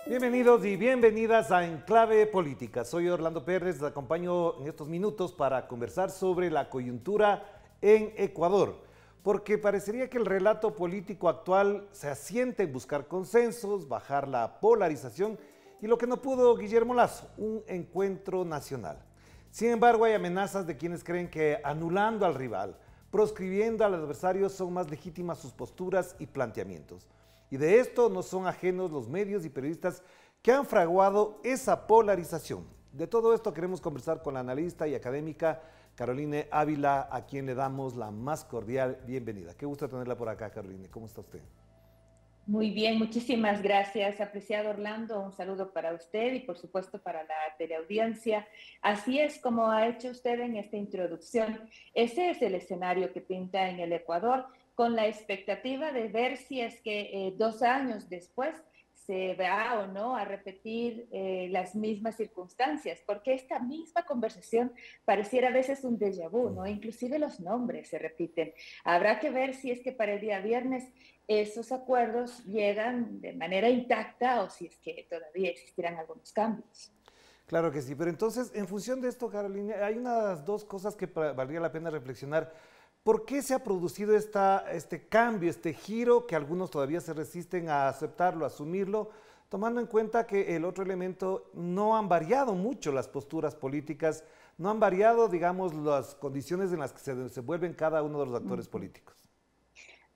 Bienvenidos y bienvenidas a Enclave Política. Soy Orlando Pérez, les acompaño en estos minutos para conversar sobre la coyuntura en Ecuador, porque parecería que el relato político actual se asienta en buscar consensos, bajar la polarización y lo que no pudo Guillermo Lasso, un encuentro nacional. Sin embargo, hay amenazas de quienes creen que anulando al rival, proscribiendo al adversario, son más legítimas sus posturas y planteamientos. Y de esto no son ajenos los medios y periodistas que han fraguado esa polarización. De todo esto queremos conversar con la analista y académica Caroline Ávila, a quien le damos la más cordial bienvenida. Qué gusto tenerla por acá, Caroline. ¿Cómo está usted? Muy bien, muchísimas gracias, apreciado Orlando. Un saludo para usted y por supuesto para la teleaudiencia. Así es como ha hecho usted en esta introducción. Ese es el escenario que pinta en el Ecuador, con la expectativa de ver si es que 2 años después se va o no a repetir las mismas circunstancias, porque esta misma conversación pareciera a veces un déjà vu, ¿no? Inclusive los nombres se repiten. Habrá que ver si es que para el día viernes esos acuerdos llegan de manera intacta o si es que todavía existirán algunos cambios. Claro que sí, pero entonces, en función de esto, Carolina, hay unas dos cosas que valdría la pena reflexionar. ¿Por qué se ha producido este cambio, este giro, que algunos todavía se resisten a aceptarlo, a asumirlo, tomando en cuenta que el otro elemento no han variado mucho las posturas políticas, no han variado, digamos, las condiciones en las que se desenvuelven cada uno de los actores políticos?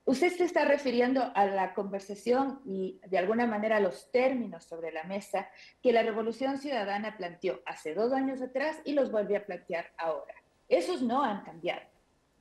Usted se está refiriendo a la conversación y de alguna manera a los términos sobre la mesa que la Revolución Ciudadana planteó hace 2 años atrás y los vuelve a plantear ahora. Esos no han cambiado.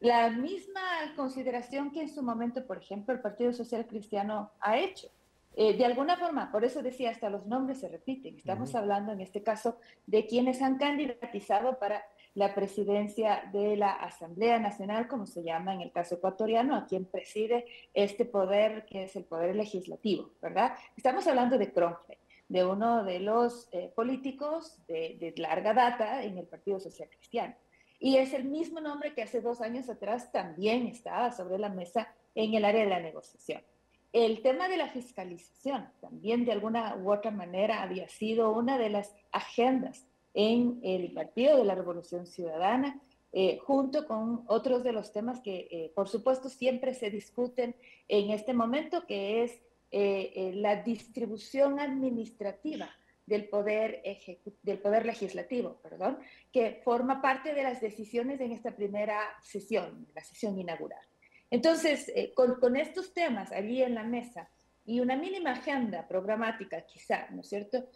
La misma consideración que en su momento, por ejemplo, el Partido Social Cristiano ha hecho. De alguna forma, por eso decía, hasta los nombres se repiten. Estamos hablando en este caso de quienes han candidatizado para la presidencia de la Asamblea Nacional, como se llama en el caso ecuatoriano, a quien preside este poder que es el poder legislativo, ¿verdad? Estamos hablando de Cronfle, de uno de los políticos de larga data en el Partido Social Cristiano. Y es el mismo nombre que hace 2 años atrás también estaba sobre la mesa en el área de la negociación. El tema de la fiscalización también de alguna u otra manera había sido una de las agendas en el Partido de la Revolución Ciudadana, junto con otros de los temas que, por supuesto, siempre se discuten en este momento, que es la distribución administrativa del poder legislativo, perdón, que forma parte de las decisiones en esta primera sesión, la sesión inaugural. Entonces, con estos temas allí en la mesa y una mínima agenda programática quizá, ¿no es cierto?,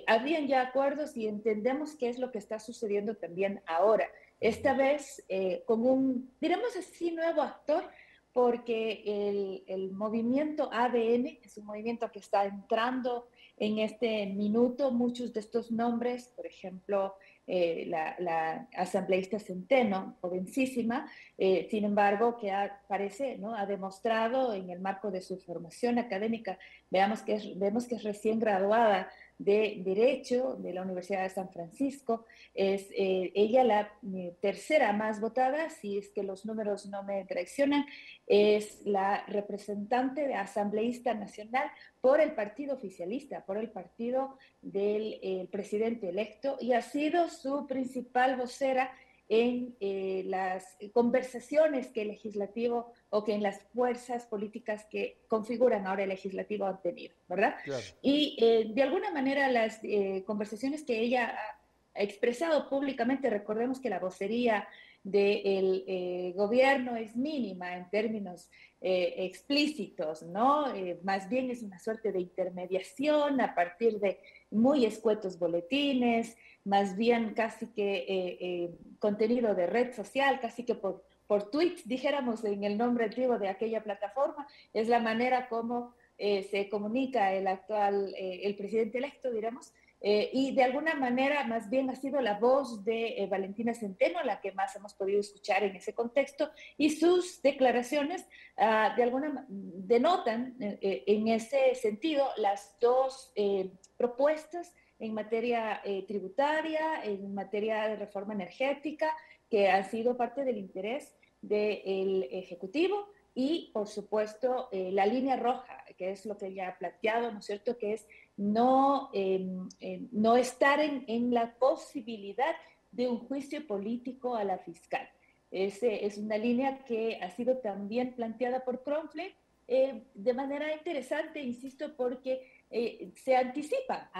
habrían ya acuerdos y entendemos qué es lo que está sucediendo también ahora. Esta vez con un, diremos así, nuevo actor, porque el movimiento ADN es un movimiento que está entrando en este minuto. Muchos de estos nombres, por ejemplo, la asambleísta Centeno, jovencísima, sin embargo, que parece, ¿no?, ha demostrado en el marco de su formación académica, vemos que es recién graduada de Derecho de la Universidad de San Francisco, es ella la tercera más votada, si es que los números no me traicionan, es la representante de asambleísta nacional por el partido oficialista, por el partido del presidente electo, y ha sido su principal vocera en las conversaciones que el legislativo o que en las fuerzas políticas que configuran ahora el legislativo han tenido, ¿verdad? Claro. Y de alguna manera las conversaciones que ella ha expresado públicamente, recordemos que la vocería del gobierno es mínima en términos explícitos, ¿no? Más bien es una suerte de intermediación a partir de muy escuetos boletines, más bien casi que contenido de red social, casi que por tweets, dijéramos en el nombre antiguo de aquella plataforma, es la manera como se comunica el presidente electo, diremos, y de alguna manera más bien ha sido la voz de Valentina Centeno la que más hemos podido escuchar en ese contexto, y sus declaraciones de alguna denotan en ese sentido las dos propuestas en materia tributaria, en materia de reforma energética, que han sido parte del interés del Ejecutivo, y, por supuesto, la línea roja, que es lo que ya ha planteado, ¿no es cierto?, que es no estar en la posibilidad de un juicio político a la fiscal. Es una línea que ha sido también planteada por Kronfeld de manera interesante, insisto, porque se anticipan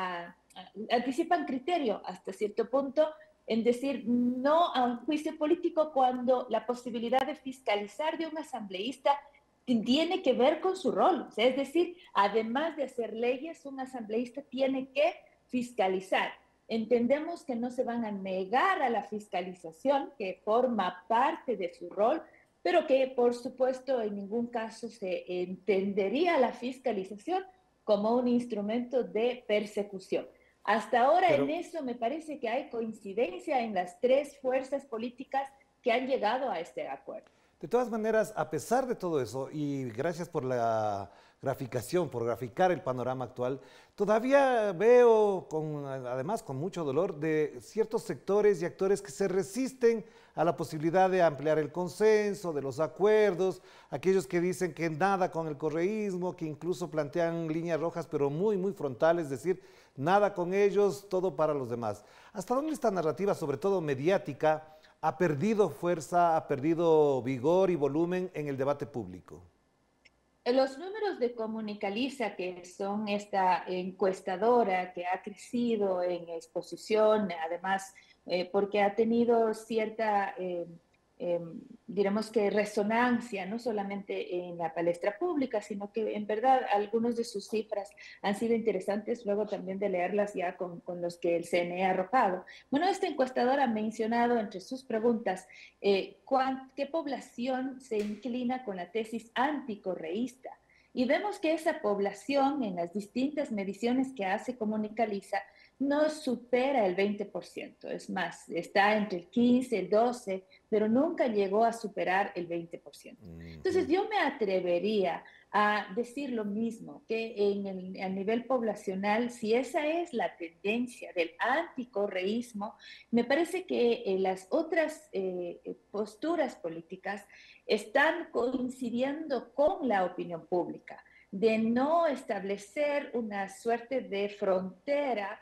criterio hasta cierto punto en decir no a un juicio político cuando la posibilidad de fiscalizar de un asambleísta tiene que ver con su rol. O sea, es decir, además de hacer leyes, un asambleísta tiene que fiscalizar. Entendemos que no se van a negar a la fiscalización, que forma parte de su rol, pero que por supuesto en ningún caso se entendería la fiscalización como un instrumento de persecución. Hasta ahora en Pero eso me parece que hay coincidencia en las tres fuerzas políticas que han llegado a este acuerdo. de todas maneras, a pesar de todo eso, y gracias por la graficación, por graficar el panorama actual, todavía veo, además con mucho dolor, de ciertos sectores y actores que se resisten a la posibilidad de ampliar el consenso, de los acuerdos, aquellos que dicen que nada con el correísmo, que incluso plantean líneas rojas, pero muy, muy frontales, es decir, nada con ellos, todo para los demás. ¿Hasta dónde esta narrativa, sobre todo mediática, ha perdido fuerza, ha perdido vigor y volumen en el debate público? Los números de Comunicaliza, que son esta encuestadora que ha crecido en exposición, además porque ha tenido cierta, diremos que resonancia, no solamente en la palestra pública, sino que en verdad algunos de sus cifras han sido interesantes luego también de leerlas ya con los que el CNE ha arrojado. Bueno, esta encuestadora ha mencionado entre sus preguntas qué población se inclina con la tesis anticorreísta. Y vemos que esa población, en las distintas mediciones que hace Comunicaliza, no supera el 20%. Es más, está entre el 15, el 12, pero nunca llegó a superar el 20%. Entonces, yo me atrevería a decir lo mismo, que a nivel poblacional, si esa es la tendencia del anticorreísmo, me parece que las otras posturas políticas están coincidiendo con la opinión pública, de no establecer una suerte de frontera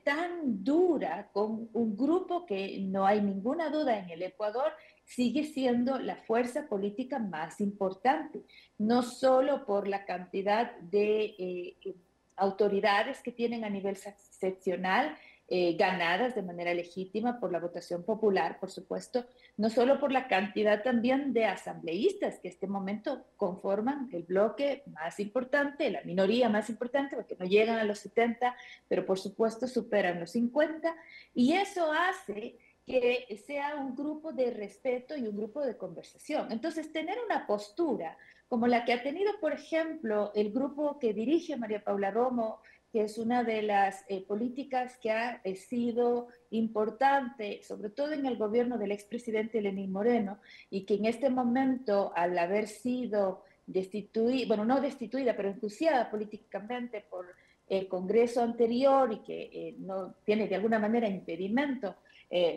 tan dura con un grupo que no hay ninguna duda en el Ecuador sigue siendo la fuerza política más importante, no solo por la cantidad de autoridades que tienen a nivel seccional, ganadas de manera legítima por la votación popular, por supuesto, no solo por la cantidad también de asambleístas que en este momento conforman el bloque más importante, la minoría más importante, porque no llegan a los 70, pero por supuesto superan los 50, y eso hace que sea un grupo de respeto y un grupo de conversación. Entonces, tener una postura como la que ha tenido, por ejemplo, el grupo que dirige María Paula Romo, que es una de las políticas que ha sido importante, sobre todo en el gobierno del expresidente Lenín Moreno, y que en este momento, al haber sido destituida, bueno, no destituida, pero enjuiciada políticamente por el Congreso anterior y que no tiene de alguna manera impedimento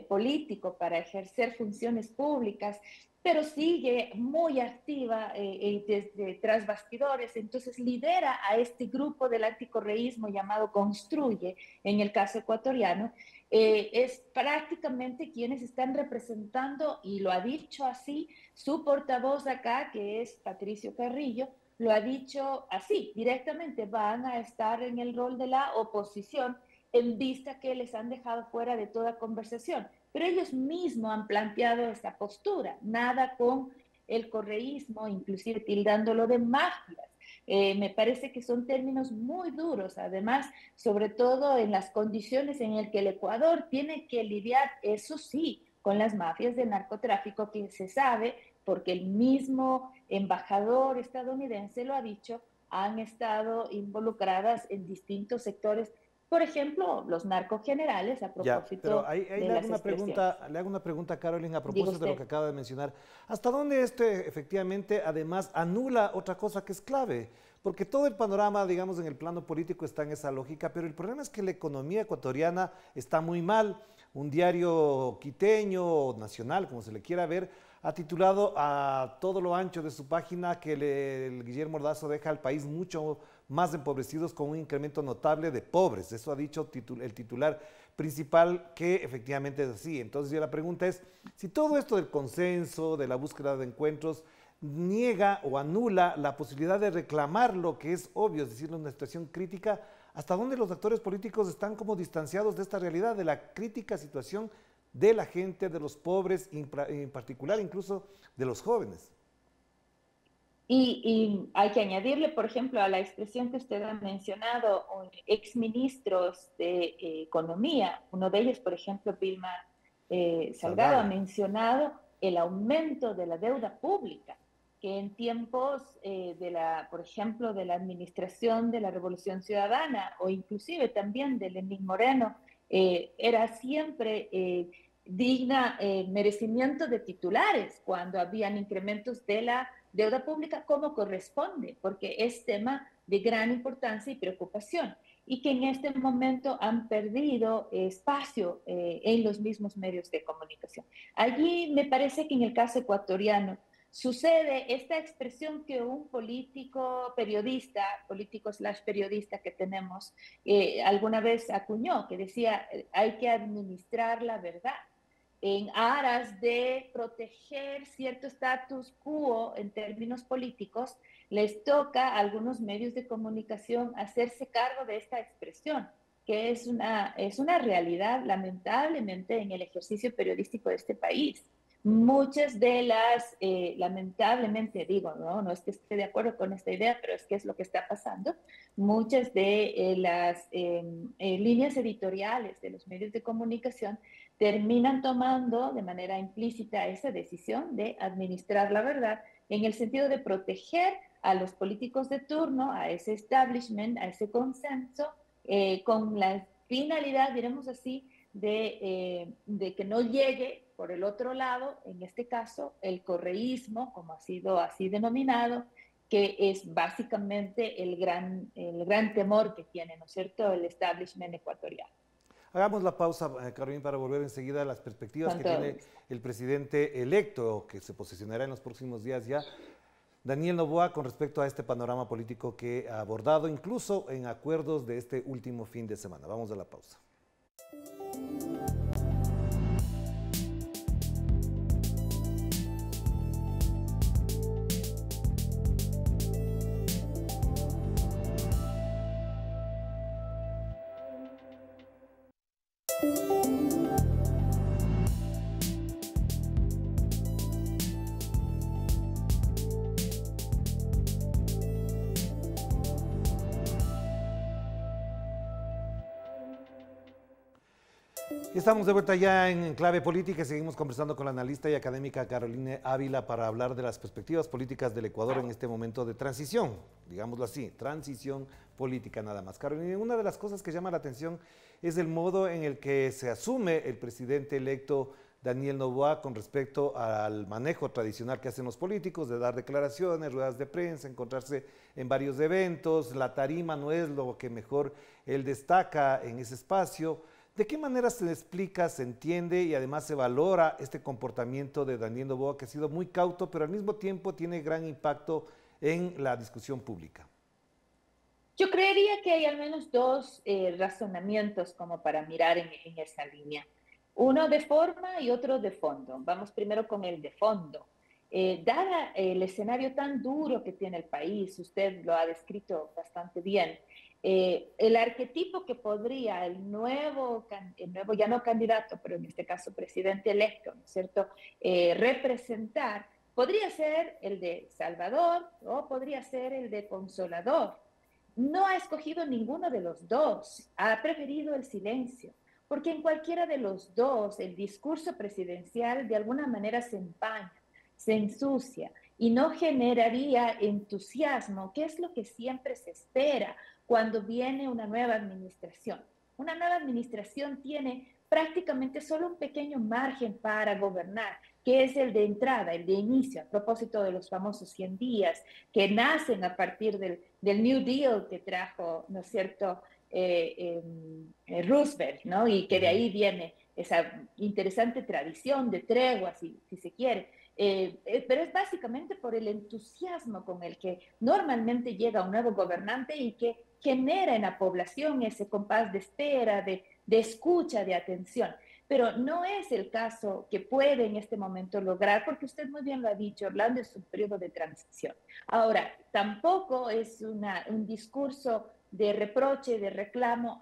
político para ejercer funciones públicas, pero sigue muy activa desde tras bastidores, entonces lidera a este grupo del anticorreísmo llamado Construye, en el caso ecuatoriano, es prácticamente quienes están representando, y lo ha dicho así, su portavoz acá, que es Patricio Carrillo, lo ha dicho así, directamente, van a estar en el rol de la oposición en vista que les han dejado fuera de toda conversación. Pero ellos mismos han planteado esta postura, nada con el correísmo, inclusive tildándolo de mafias. Me parece que son términos muy duros, además, sobre todo en las condiciones en las que el Ecuador tiene que lidiar, eso sí, con las mafias de narcotráfico que se sabe, porque el mismo embajador estadounidense lo ha dicho, han estado involucradas en distintos sectores Por ejemplo, los narcogenerales, a Ya, pero propósito ahí de las expresiones. le hago una pregunta, Carolyn, a Diga propósito de lo usted. que acaba de mencionar. ¿Hasta dónde esto efectivamente además anula otra cosa que es clave? Porque todo el panorama, digamos, en el plano político está en esa lógica, pero el problema es que la economía ecuatoriana está muy mal. Un diario quiteño o nacional, como se le quiera ver, ha titulado a todo lo ancho de su página que el Guillermo Ordaz deja al país mucho más empobrecidos con un incremento notable de pobres. Eso ha dicho el titular principal, que efectivamente es así. Entonces ya la pregunta es, si todo esto del consenso, de la búsqueda de encuentros, niega o anula la posibilidad de reclamar lo que es obvio, es decir, una situación crítica, ¿hasta dónde los actores políticos están como distanciados de esta realidad, de la crítica situación de la gente, de los pobres, en particular incluso de los jóvenes? Y hay que añadirle, por ejemplo, a la expresión que usted ha mencionado, exministros de Economía, uno de ellos, por ejemplo, Vilma Salgado, ha Salgado. mencionado el aumento de la deuda pública, que en tiempos por ejemplo, de la administración de la Revolución Ciudadana o inclusive también de Lenín Moreno, era siempre digna merecimiento de titulares cuando habían incrementos de la deuda pública como corresponde, porque es tema de gran importancia y preocupación, y que en este momento han perdido espacio en los mismos medios de comunicación. Allí me parece que en el caso ecuatoriano sucede esta expresión que un político slash periodista que tenemos, alguna vez acuñó, que decía, hay que administrar la verdad en aras de proteger cierto status quo en términos políticos, les toca a algunos medios de comunicación hacerse cargo de esta expresión, que es una realidad lamentablemente en el ejercicio periodístico de este país. Muchas de las, lamentablemente digo, no es que esté de acuerdo con esta idea, pero es que es lo que está pasando, muchas de las líneas editoriales de los medios de comunicación terminan tomando de manera implícita esa decisión de administrar la verdad en el sentido de proteger a los políticos de turno, a ese establishment, a ese consenso, con la finalidad, diremos así, de que no llegue por el otro lado, en este caso, el correísmo, como ha sido así denominado, que es básicamente el gran temor que tiene, ¿no es cierto?, el establishment ecuatoriano. Hagamos la pausa, Carolina, para volver enseguida a las perspectivas Con que todo tiene gusto. el presidente electo, que se posicionará en los próximos días ya, Daniel Noboa, con respecto a este panorama político que ha abordado, incluso en acuerdos de este último fin de semana. Vamos a la pausa. Estamos de vuelta ya en Clave Política y seguimos conversando con la analista y académica Carolina Ávila para hablar de las perspectivas políticas del Ecuador en este momento de transición, digámoslo así, transición política nada más. Carolina, una de las cosas que llama la atención es el modo en el que se asume el presidente electo Daniel Noboa con respecto al manejo tradicional que hacen los políticos de dar declaraciones, ruedas de prensa, encontrarse en varios eventos. La tarima no es lo que mejor él destaca en ese espacio. ¿De qué manera se explica, se entiende y además se valora este comportamiento de Daniel Noboa, que ha sido muy cauto, pero al mismo tiempo tiene gran impacto en la discusión pública? Yo creería que hay al menos dos razonamientos como para mirar en esa línea. Uno de forma y otro de fondo. Vamos primero con el de fondo. Dada el escenario tan duro que tiene el país, usted lo ha descrito bastante bien, el arquetipo que podría el nuevo ya no candidato, pero en este caso presidente electo, ¿no es cierto?, representar, podría ser el de Salvador o podría ser el de Consolador. No ha escogido ninguno de los dos, ha preferido el silencio, porque en cualquiera de los dos el discurso presidencial de alguna manera se empaña, se ensucia y no generaría entusiasmo, que es lo que siempre se espera cuando viene una nueva administración. una nueva administración tiene prácticamente solo un pequeño margen para gobernar, que es el de entrada, el de inicio, a propósito de los famosos 100 días, que nacen a partir del New Deal que trajo, ¿no es cierto?, Roosevelt, ¿no? Y que de ahí viene esa interesante tradición de tregua, si se quiere. Pero es básicamente por el entusiasmo con el que normalmente llega un nuevo gobernante y que genera en la población ese compás de espera, de escucha, de atención. Pero no es el caso que puede en este momento lograr, porque usted muy bien lo ha dicho, Orlando, es un periodo de transición. Ahora, tampoco es un discurso de reproche, de reclamo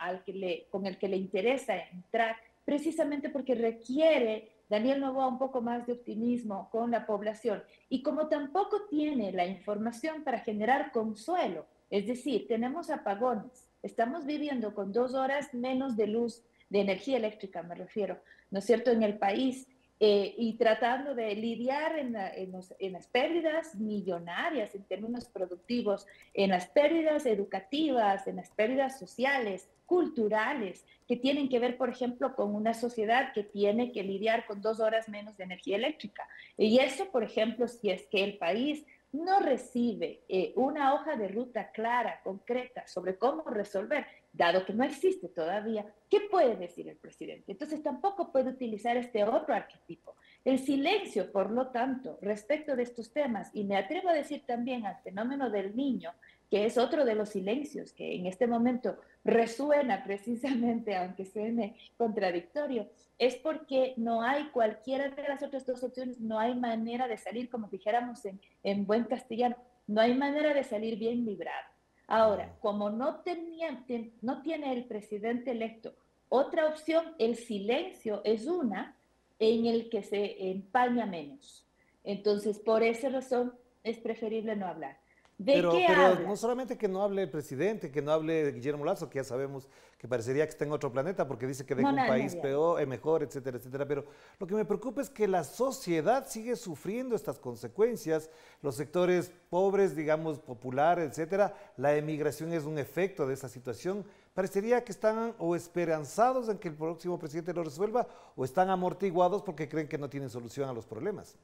con el que le interesa entrar, precisamente porque requiere Daniel Noboa un poco más de optimismo con la población. Y como tampoco tiene la información para generar consuelo, es decir, tenemos apagones, estamos viviendo con 2 horas menos de luz, de energía eléctrica me refiero, ¿no es cierto?, en el país, y tratando de lidiar en las pérdidas millonarias en términos productivos, en las pérdidas educativas, en las pérdidas sociales, culturales, que tienen que ver, por ejemplo, con una sociedad que tiene que lidiar con 2 horas menos de energía eléctrica. Y eso, por ejemplo, si es que el país no recibe una hoja de ruta clara, concreta, sobre cómo resolver, dado que no existe todavía, ¿qué puede decir el presidente? Entonces tampoco puede utilizar este otro arquetipo. El silencio, por lo tanto, respecto de estos temas, y me atrevo a decir también al fenómeno del niño, que es otro de los silencios que en este momento resuena precisamente, aunque suene contradictorio, es porque no hay cualquiera de las otras dos opciones, no hay manera de salir, como dijéramos en buen castellano, no hay manera de salir bien librado. Ahora, como no tiene el presidente electo otra opción, el silencio es una en el que se empaña menos. Entonces, por esa razón, es preferible no hablar. ¿De qué Pero no habla? solamente que no hable el presidente, que no hable Guillermo Lazo, que ya sabemos que parecería que está en otro planeta porque dice que deja No, un país nadie habla. peor, mejor, etcétera, etcétera. Pero lo que me preocupa es que la sociedad sigue sufriendo estas consecuencias. Los sectores pobres, digamos, populares, etcétera, la emigración es un efecto de esa situación. Parecería que están o esperanzados en que el próximo presidente lo resuelva o están amortiguados porque creen que no tienen solución a los problemas.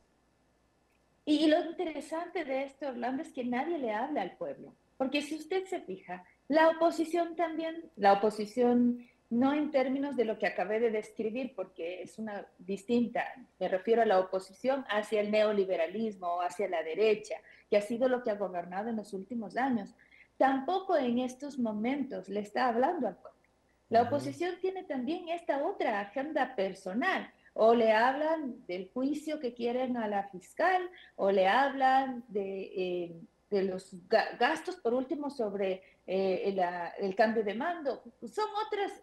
Y lo interesante de esto, Orlando, es que nadie le habla al pueblo, porque si usted se fija, la oposición también, la oposición no en términos de lo que acabé de describir, porque es una distinta, me refiero a la oposición hacia el neoliberalismo o hacia la derecha, que ha sido lo que ha gobernado en los últimos años, tampoco en estos momentos le está hablando al pueblo. La oposición tiene también esta otra agenda personal, o le hablan del juicio que quieren a la fiscal, o le hablan de los gastos, por último, sobre el cambio de mando. Son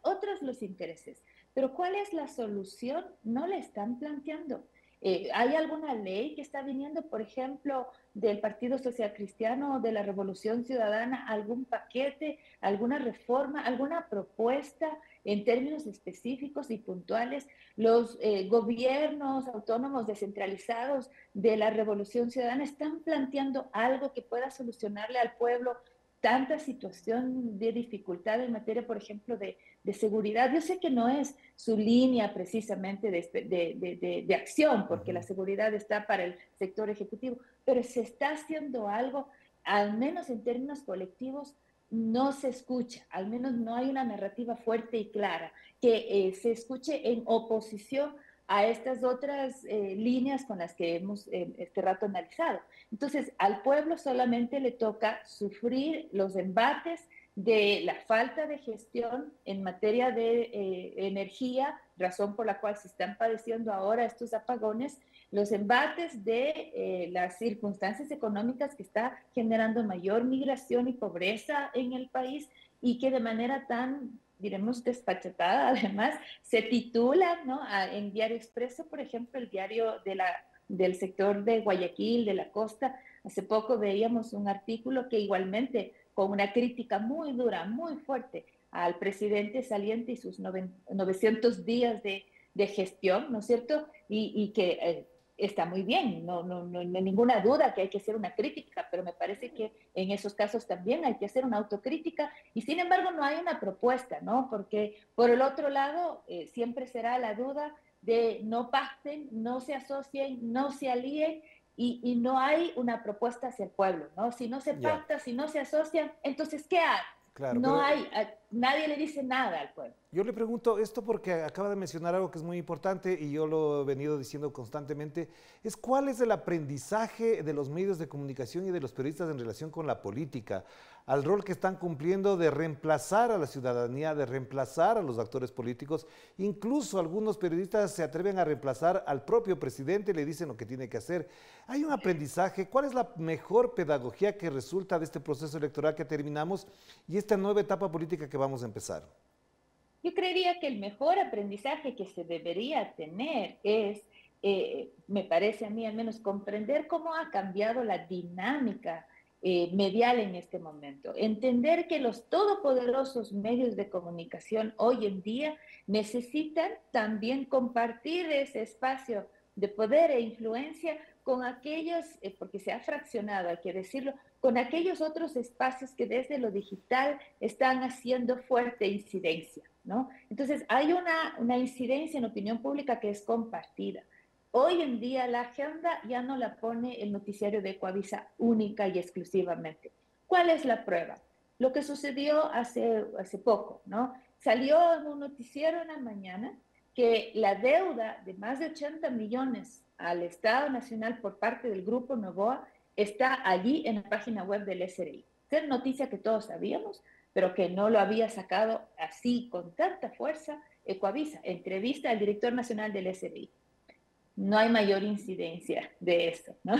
otros los intereses. Pero ¿cuál es la solución? No la están planteando. ¿Hay alguna ley que está viniendo, por ejemplo, del Partido Social Cristiano, de la Revolución Ciudadana, algún paquete, alguna reforma, alguna propuesta en términos específicos y puntuales? Los gobiernos autónomos descentralizados de la Revolución Ciudadana están planteando algo que pueda solucionarle al pueblo tanta situación de dificultad en materia, por ejemplo, de seguridad. Yo sé que no es su línea precisamente de acción, porque la seguridad está para el sector ejecutivo, pero se está haciendo algo, al menos en términos colectivos, no se escucha, al menos no hay una narrativa fuerte y clara que se escuche en oposición a estas otras líneas con las que hemos este rato analizado. Entonces, al pueblo solamente le toca sufrir los embates de la falta de gestión en materia de energía, razón por la cual se están padeciendo ahora estos apagones, los embates de las circunstancias económicas que está generando mayor migración y pobreza en el país y que de manera tan, diremos, despachatada, además, se titula, ¿no?, en Diario Expreso, por ejemplo, el diario del sector de Guayaquil, de la costa. Hace poco veíamos un artículo que igualmente, con una crítica muy dura, muy fuerte al presidente saliente y sus 900 días de gestión, ¿no es cierto? Y que está muy bien, no hay ninguna duda que hay que hacer una crítica, pero me parece que en esos casos también hay que hacer una autocrítica y sin embargo no hay una propuesta, ¿no? Porque por el otro lado siempre será la duda de no pacten, no se asocien, no se alíen y no hay una propuesta hacia el pueblo, ¿no? Si no se Ya, pacta, si no se asocian, entonces ¿qué hay? claro, No pero hay, nadie le dice nada al pueblo. yo le pregunto esto porque acaba de mencionar algo que es muy importante y yo lo he venido diciendo constantemente, es cuál es el aprendizaje de los medios de comunicación y de los periodistas en relación con la política, al rol que están cumpliendo de reemplazar a la ciudadanía, de reemplazar a los actores políticos, incluso algunos periodistas se atreven a reemplazar al propio presidente y le dicen lo que tiene que hacer. Hay un aprendizaje, ¿cuál es la mejor pedagogía que resulta de este proceso electoral que terminamos y esta nueva etapa política que vamos a empezar? Yo creería que el mejor aprendizaje que se debería tener es, me parece a mí al menos, comprender cómo ha cambiado la dinámica medial en este momento. Entender que los todopoderosos medios de comunicación hoy en día necesitan también compartir ese espacio de poder e influencia con aquellos, porque se ha fraccionado, hay que decirlo, con aquellos otros espacios que desde lo digital están haciendo fuerte incidencia, ¿no? Entonces, hay una incidencia en opinión pública que es compartida. Hoy en día la agenda ya no la pone el noticiario de Ecuavisa única y exclusivamente. ¿Cuál es la prueba? Lo que sucedió hace poco, ¿no? Salió en un noticiero en la mañana que la deuda de más de 80 millones al Estado Nacional por parte del Grupo Novoa está allí en la página web del SRI. Es noticia que todos sabíamos, pero que no lo había sacado así con tanta fuerza Ecuavisa. Entrevista al director nacional del SRI. No hay mayor incidencia de eso, ¿no?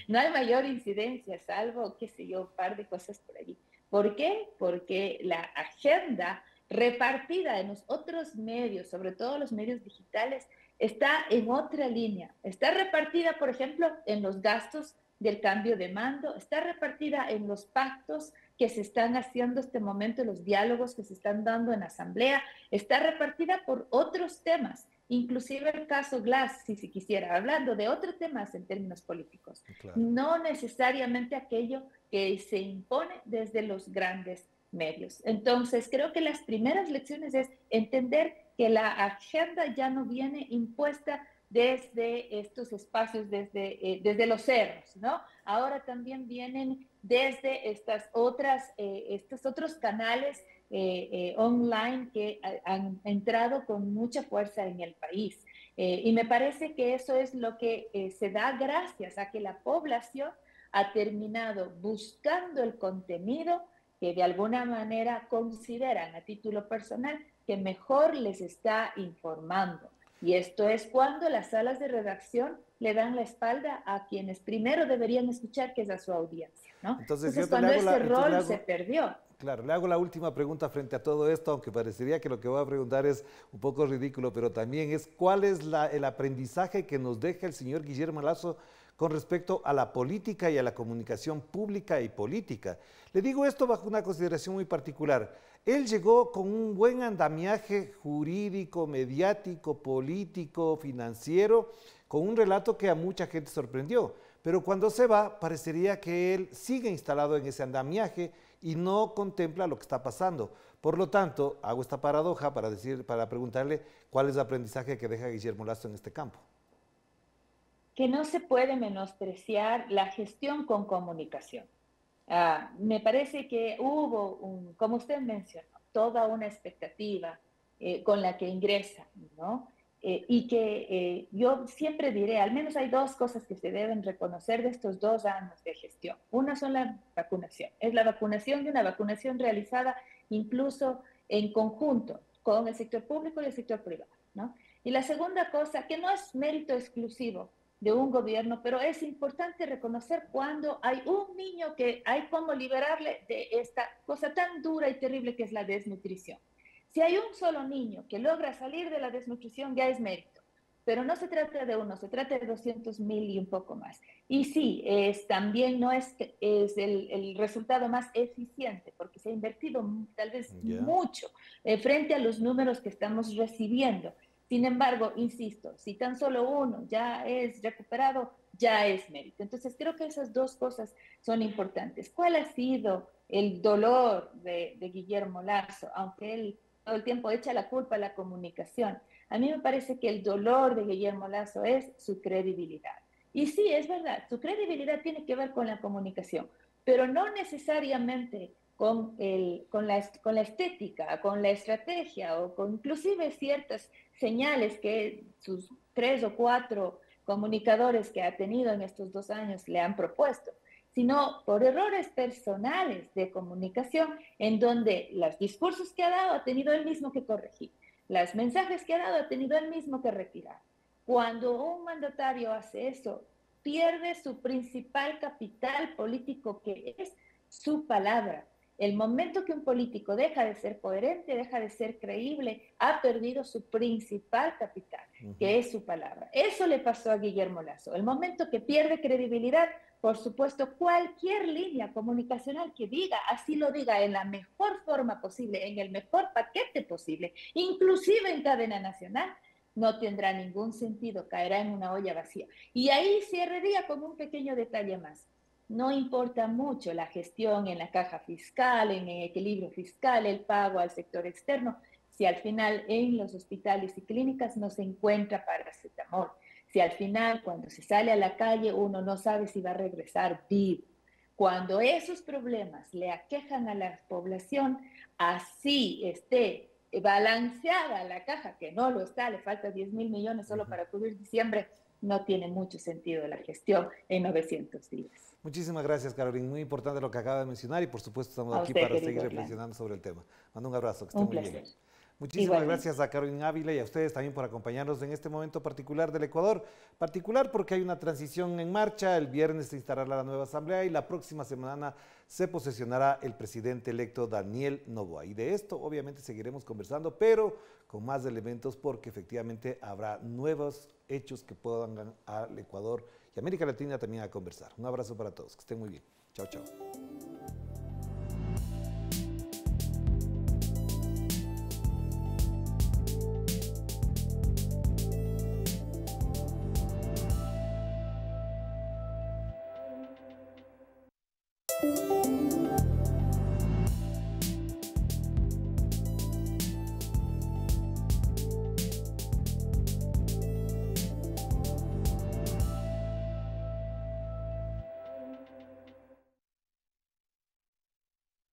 No hay mayor incidencia, salvo, qué sé yo, un par de cosas por allí. ¿Por qué? Porque la agenda repartida en los otros medios, sobre todo los medios digitales, está en otra línea. Está repartida, por ejemplo, en los gastos del cambio de mando, está repartida en los pactos que se están haciendo este momento, los diálogos que se están dando en asamblea, está repartida por otros temas, inclusive el caso Glass, si se quisiera, hablando de otros temas en términos políticos, Claro. no necesariamente aquello que se impone desde los grandes medios. Entonces, creo que las primeras lecciones es entender que la agenda ya no viene impuesta desde estos espacios, desde los cerros, ¿no? Ahora también vienen desde estos otros canales online que han entrado con mucha fuerza en el país. Y me parece que eso es lo que se da gracias a que la población ha terminado buscando el contenido que de alguna manera consideran a título personal que mejor les está informando. Y esto es cuando las salas de redacción le dan la espalda a quienes primero deberían escuchar, que es a su audiencia, ¿no? Entonces, Entonces, cuando ese rol se perdió. claro, le hago la última pregunta frente a todo esto, aunque parecería que lo que voy a preguntar es un poco ridículo, pero también es ¿cuál es el aprendizaje que nos deja el señor Guillermo Lasso con respecto a la política y a la comunicación pública y política? Le digo esto bajo una consideración muy particular. Él llegó con un buen andamiaje jurídico, mediático, político, financiero, con un relato que a mucha gente sorprendió. Pero cuando se va, parecería que él sigue instalado en ese andamiaje y no contempla lo que está pasando. Por lo tanto, hago esta paradoja para preguntarle cuál es el aprendizaje que deja Guillermo Lasso en este campo. Que no se puede menospreciar la gestión con comunicación. Me parece que hubo, como usted mencionó, toda una expectativa con la que ingresa, ¿no? Y que yo siempre diré, al menos hay dos cosas que se deben reconocer de estos 2 años de gestión. Una son la vacunación, es la vacunación y una vacunación realizada incluso en conjunto con el sector público y el sector privado, ¿no? Y la segunda cosa, que no es mérito exclusivo de un gobierno, pero es importante reconocer cuando hay un niño que hay como liberarle de esta cosa tan dura y terrible que es la desnutrición. Si hay un solo niño que logra salir de la desnutrición, ya es mérito. Pero no se trata de uno, se trata de 200.000 y un poco más. Y sí, también no es el resultado más eficiente, porque se ha invertido tal vez Ya. mucho frente a los números que estamos recibiendo. Sin embargo, insisto, si tan solo uno ya es recuperado, ya es mérito. Entonces, creo que esas dos cosas son importantes. ¿Cuál ha sido el dolor de Guillermo Lasso? Aunque él todo el tiempo echa la culpa a la comunicación. A mí me parece que el dolor de Guillermo Lasso es su credibilidad. Y sí, es verdad, su credibilidad tiene que ver con la comunicación, pero no necesariamente con la estética, con la estrategia o con inclusive ciertas señales que sus 3 o 4 comunicadores que ha tenido en estos 2 años le han propuesto, sino por errores personales de comunicación en donde los discursos que ha dado ha tenido él mismo que corregir, los mensajes que ha dado ha tenido él mismo que retirar. Cuando un mandatario hace eso, pierde su principal capital político, que es su palabra. El momento que un político deja de ser coherente, deja de ser creíble, ha perdido su principal capital, que es su palabra. Eso le pasó a Guillermo Lasso. El momento que pierde credibilidad, por supuesto, cualquier línea comunicacional que diga, así lo diga en la mejor forma posible, en el mejor paquete posible, inclusive en cadena nacional, no tendrá ningún sentido, caerá en una olla vacía. Y ahí cerraría con un pequeño detalle más. No importa mucho la gestión en la caja fiscal, en el equilibrio fiscal, el pago al sector externo, si al final en los hospitales y clínicas no se encuentra paracetamol, si al final cuando se sale a la calle uno no sabe si va a regresar vivo. Cuando esos problemas le aquejan a la población, así esté balanceada la caja, que no lo está, le falta 10.000 millones solo para cubrir diciembre, no tiene mucho sentido la gestión en 900 días. Muchísimas gracias, Carolina. Muy importante lo que acaba de mencionar y por supuesto estamos A aquí usted, para querido seguir Orlando. reflexionando sobre el tema. Mando un abrazo, que esté Un muy bien. placer. Muchísimas Igualmente. gracias a Carolina Ávila y a ustedes también por acompañarnos en este momento particular del Ecuador. Particular porque hay una transición en marcha. El viernes se instalará la nueva asamblea y la próxima semana se posesionará el presidente electo Daniel Noboa. Y de esto obviamente seguiremos conversando, pero con más elementos porque efectivamente habrá nuevos hechos que puedan al Ecuador y América Latina también a conversar. Un abrazo para todos, que estén muy bien. Chao, chao.